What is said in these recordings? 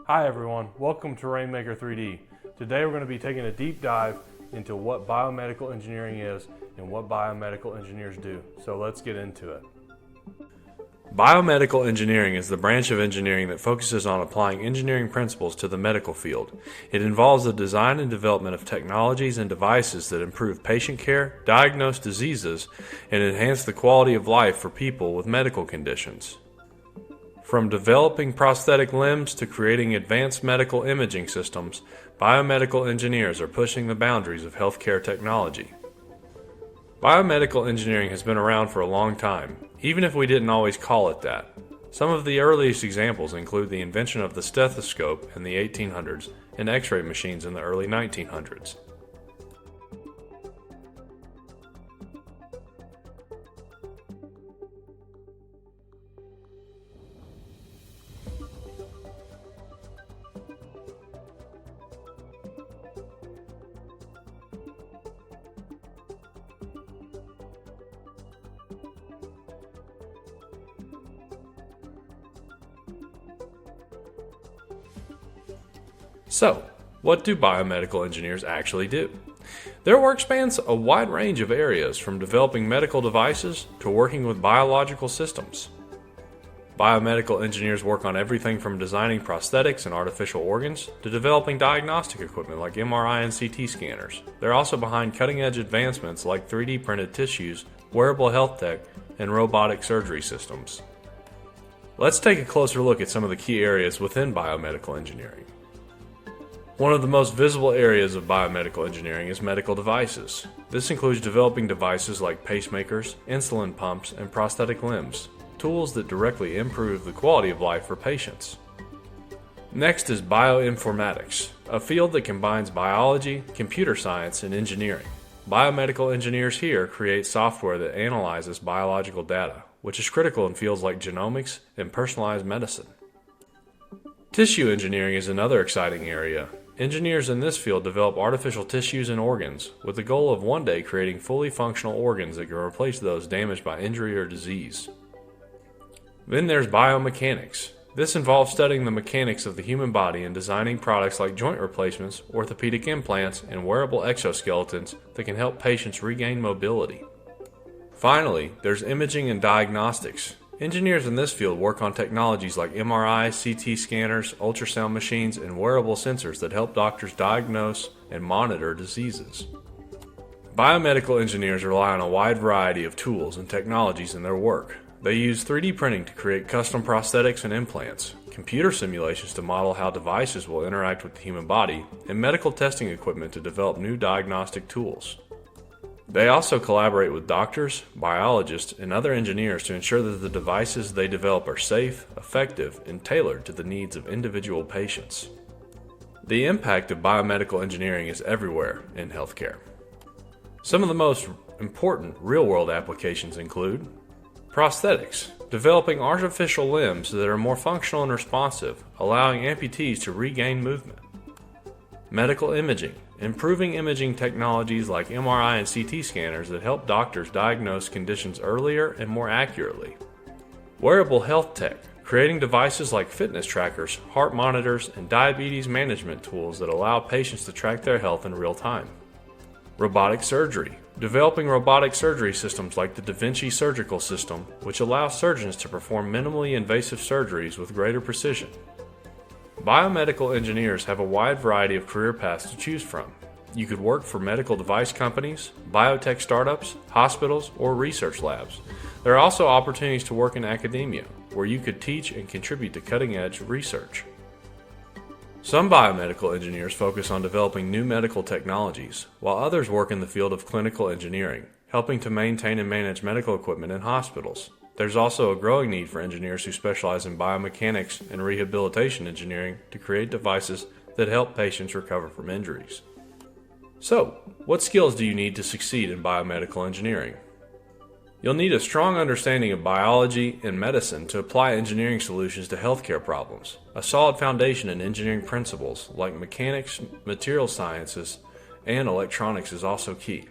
Hi everyone, welcome to Rainmaker 3D. Today we're going to be taking a deep dive into what biomedical engineering is and what biomedical engineers do. So let's get into it. Biomedical engineering is the branch of engineering that focuses on applying engineering principles to the medical field. It involves the design and development of technologies and devices that improve patient care, diagnose diseases, and enhance the quality of life for people with medical conditions. From developing prosthetic limbs to creating advanced medical imaging systems, biomedical engineers are pushing the boundaries of healthcare technology. Biomedical engineering has been around for a long time, even if we didn't always call it that. Some of the earliest examples include the invention of the stethoscope in the 1800s and X-ray machines in the early 1900s. So, what do biomedical engineers actually do? Their work spans a wide range of areas, from developing medical devices to working with biological systems. Biomedical engineers work on everything from designing prosthetics and artificial organs to developing diagnostic equipment like MRI and CT scanners. They're also behind cutting-edge advancements like 3D printed tissues, wearable health tech, and robotic surgery systems. Let's take a closer look at some of the key areas within biomedical engineering. One of the most visible areas of biomedical engineering is medical devices. This includes developing devices like pacemakers, insulin pumps, and prosthetic limbs, tools that directly improve the quality of life for patients. Next is bioinformatics, a field that combines biology, computer science, and engineering. Biomedical engineers here create software that analyzes biological data, which is critical in fields like genomics and personalized medicine. Tissue engineering is another exciting area. Engineers in this field develop artificial tissues and organs, with the goal of one day creating fully functional organs that can replace those damaged by injury or disease. Then there's biomechanics. This involves studying the mechanics of the human body and designing products like joint replacements, orthopedic implants, and wearable exoskeletons that can help patients regain mobility. Finally, there's imaging and diagnostics. Engineers in this field work on technologies like MRI, CT scanners, ultrasound machines, and wearable sensors that help doctors diagnose and monitor diseases. Biomedical engineers rely on a wide variety of tools and technologies in their work. They use 3D printing to create custom prosthetics and implants, computer simulations to model how devices will interact with the human body, and medical testing equipment to develop new diagnostic tools. They also collaborate with doctors, biologists, and other engineers to ensure that the devices they develop are safe, effective, and tailored to the needs of individual patients. The impact of biomedical engineering is everywhere in healthcare. Some of the most important real-world applications include prosthetics, developing artificial limbs that are more functional and responsive, allowing amputees to regain movement. Medical imaging, improving imaging technologies like MRI and CT scanners that help doctors diagnose conditions earlier and more accurately. Wearable health tech, creating devices like fitness trackers, heart monitors, and diabetes management tools that allow patients to track their health in real time. Robotic surgery, developing robotic surgery systems like the Da Vinci surgical system, which allows surgeons to perform minimally invasive surgeries with greater precision. Biomedical engineers have a wide variety of career paths to choose from. You could work for medical device companies, biotech startups, hospitals, or research labs. There are also opportunities to work in academia, where you could teach and contribute to cutting-edge research. Some biomedical engineers focus on developing new medical technologies, while others work in the field of clinical engineering, helping to maintain and manage medical equipment in hospitals. There's also a growing need for engineers who specialize in biomechanics and rehabilitation engineering to create devices that help patients recover from injuries. So, what skills do you need to succeed in biomedical engineering? You'll need a strong understanding of biology and medicine to apply engineering solutions to healthcare problems. A solid foundation in engineering principles like mechanics, material sciences, and electronics is also key.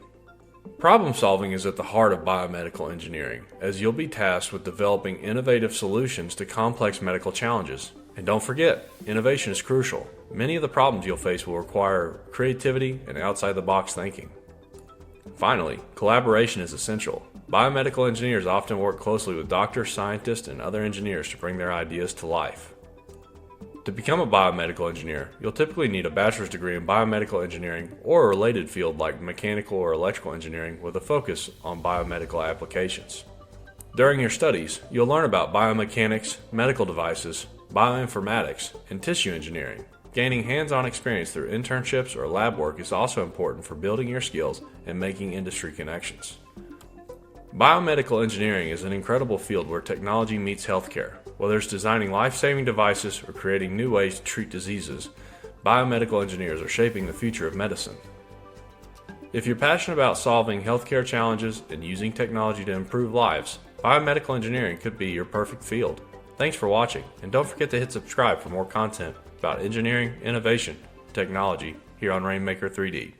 Problem solving is at the heart of biomedical engineering, as you'll be tasked with developing innovative solutions to complex medical challenges. And don't forget, innovation is crucial. Many of the problems you'll face will require creativity and outside-the-box thinking. Finally, collaboration is essential. Biomedical engineers often work closely with doctors, scientists, and other engineers to bring their ideas to life. To become a biomedical engineer, you'll typically need a bachelor's degree in biomedical engineering or a related field like mechanical or electrical engineering with a focus on biomedical applications. During your studies, you'll learn about biomechanics, medical devices, bioinformatics, and tissue engineering. Gaining hands-on experience through internships or lab work is also important for building your skills and making industry connections. Biomedical engineering is an incredible field where technology meets healthcare. Whether it's designing life-saving devices or creating new ways to treat diseases, biomedical engineers are shaping the future of medicine. If you're passionate about solving healthcare challenges and using technology to improve lives, biomedical engineering could be your perfect field. Thanks for watching, and don't forget to hit subscribe for more content about engineering, innovation, and technology here on Rainmaker 3D.